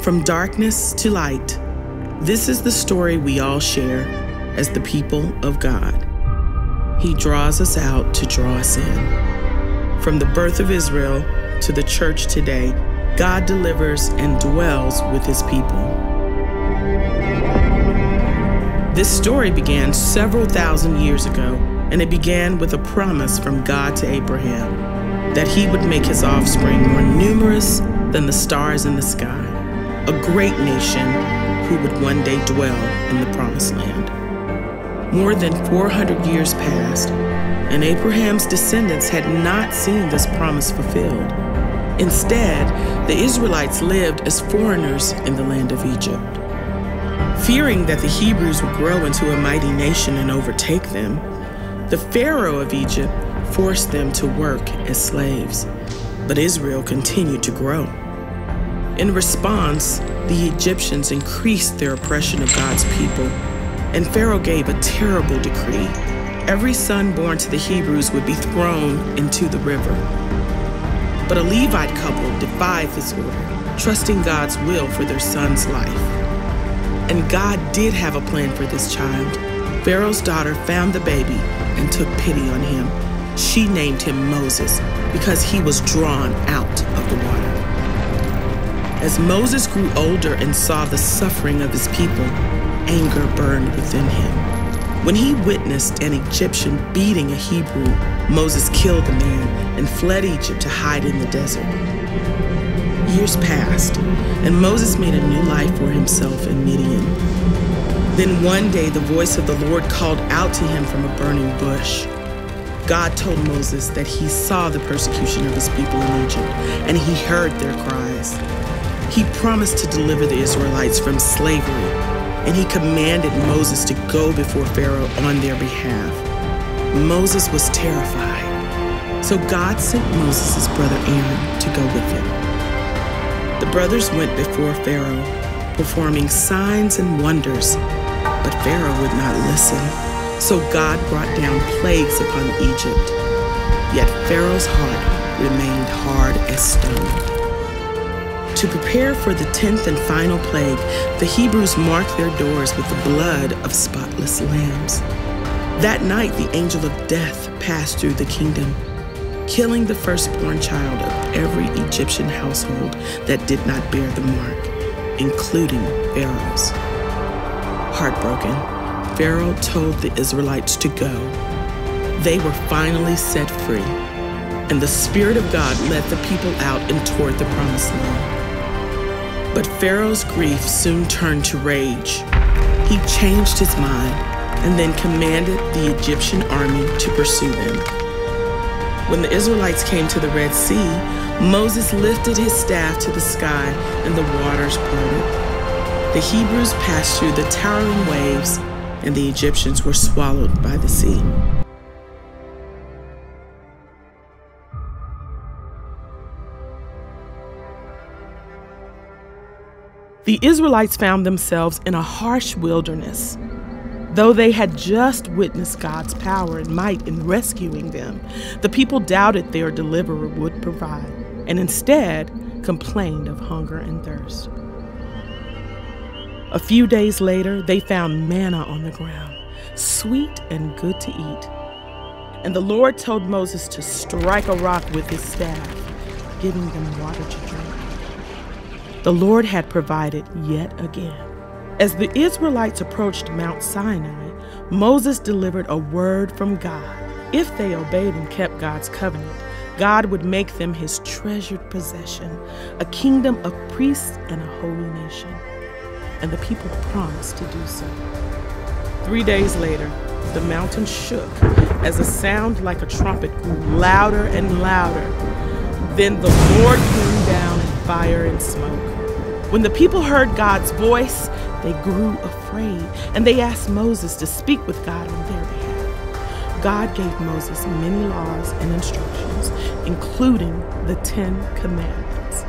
From darkness to light, this is the story we all share as the people of God. He draws us out to draw us in. From the birth of Israel to the church today, God delivers and dwells with his people. This story began several thousand years ago, and it began with a promise from God to Abraham that he would make his offspring more numerous than the stars in the sky, a great nation who would one day dwell in the promised land. More than 400 years passed, and Abraham's descendants had not seen this promise fulfilled. Instead, the Israelites lived as foreigners in the land of Egypt. Fearing that the Hebrews would grow into a mighty nation and overtake them, the Pharaoh of Egypt forced them to work as slaves. But Israel continued to grow. In response, the Egyptians increased their oppression of God's people, and Pharaoh gave a terrible decree. Every son born to the Hebrews would be thrown into the river. But a Levite couple defied this order, trusting God's will for their son's life. And God did have a plan for this child. Pharaoh's daughter found the baby and took pity on him. She named him Moses because he was drawn out of the water. As Moses grew older and saw the suffering of his people, anger burned within him. When he witnessed an Egyptian beating a Hebrew, Moses killed the man and fled Egypt to hide in the desert. Years passed, and Moses made a new life for himself in Midian. Then one day the voice of the Lord called out to him from a burning bush. God told Moses that he saw the persecution of his people in Egypt, and he heard their cries. He promised to deliver the Israelites from slavery, and he commanded Moses to go before Pharaoh on their behalf. Moses was terrified, so God sent Moses' brother Aaron to go with him. The brothers went before Pharaoh, performing signs and wonders, but Pharaoh would not listen. So God brought down plagues upon Egypt. Yet Pharaoh's heart remained hard as stone. To prepare for the 10th and final plague, the Hebrews marked their doors with the blood of spotless lambs. That night, the angel of death passed through the kingdom, killing the firstborn child of every Egyptian household that did not bear the mark, including Pharaoh's. Heartbroken, Pharaoh told the Israelites to go. They were finally set free, and the Spirit of God led the people out and toward the promised land. But Pharaoh's grief soon turned to rage. He changed his mind and then commanded the Egyptian army to pursue them. When the Israelites came to the Red Sea, Moses lifted his staff to the sky and the waters parted. The Hebrews passed through the towering waves, and the Egyptians were swallowed by the sea. The Israelites found themselves in a harsh wilderness. Though they had just witnessed God's power and might in rescuing them, the people doubted their deliverer would provide, and instead complained of hunger and thirst. A few days later, they found manna on the ground, sweet and good to eat. And the Lord told Moses to strike a rock with his staff, giving them water to drink. The Lord had provided yet again. As the Israelites approached Mount Sinai, Moses delivered a word from God. If they obeyed and kept God's covenant, God would make them his treasured possession, a kingdom of priests and a holy nation. And the people promised to do so. 3 days later, the mountain shook as a sound like a trumpet grew louder and louder. Then the Lord came down in fire and smoke. When the people heard God's voice, they grew afraid, and they asked Moses to speak with God on their behalf. God gave Moses many laws and instructions, including the 10 Commandments.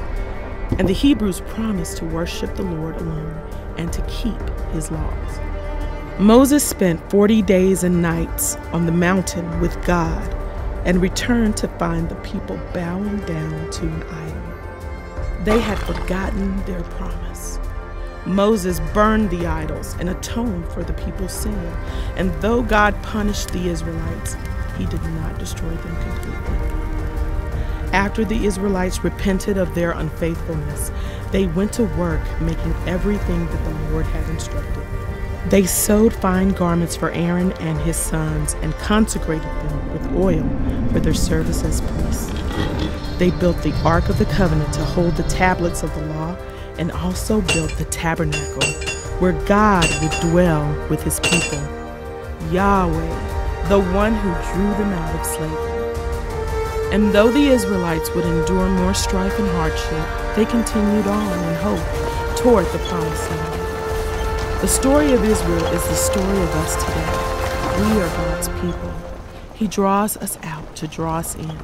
And the Hebrews promised to worship the Lord alone and to keep his laws. Moses spent 40 days and nights on the mountain with God and returned to find the people bowing down to an idol. They had forgotten their promise. Moses burned the idols and atoned for the people's sin. And though God punished the Israelites, he did not destroy them completely. After the Israelites repented of their unfaithfulness, they went to work making everything that the Lord had instructed. They sewed fine garments for Aaron and his sons and consecrated them with oil for their service as priests. They built the Ark of the Covenant to hold the tablets of the law, and also built the tabernacle where God would dwell with his people, Yahweh, the one who drew them out of slavery. And though the Israelites would endure more strife and hardship, they continued on in hope toward the promised land. The story of Israel is the story of us today. We are God's people. He draws us out to draw us in.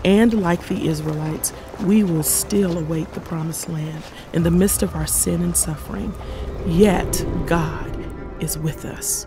And like the Israelites, we will still await the promised land in the midst of our sin and suffering. Yet God is with us.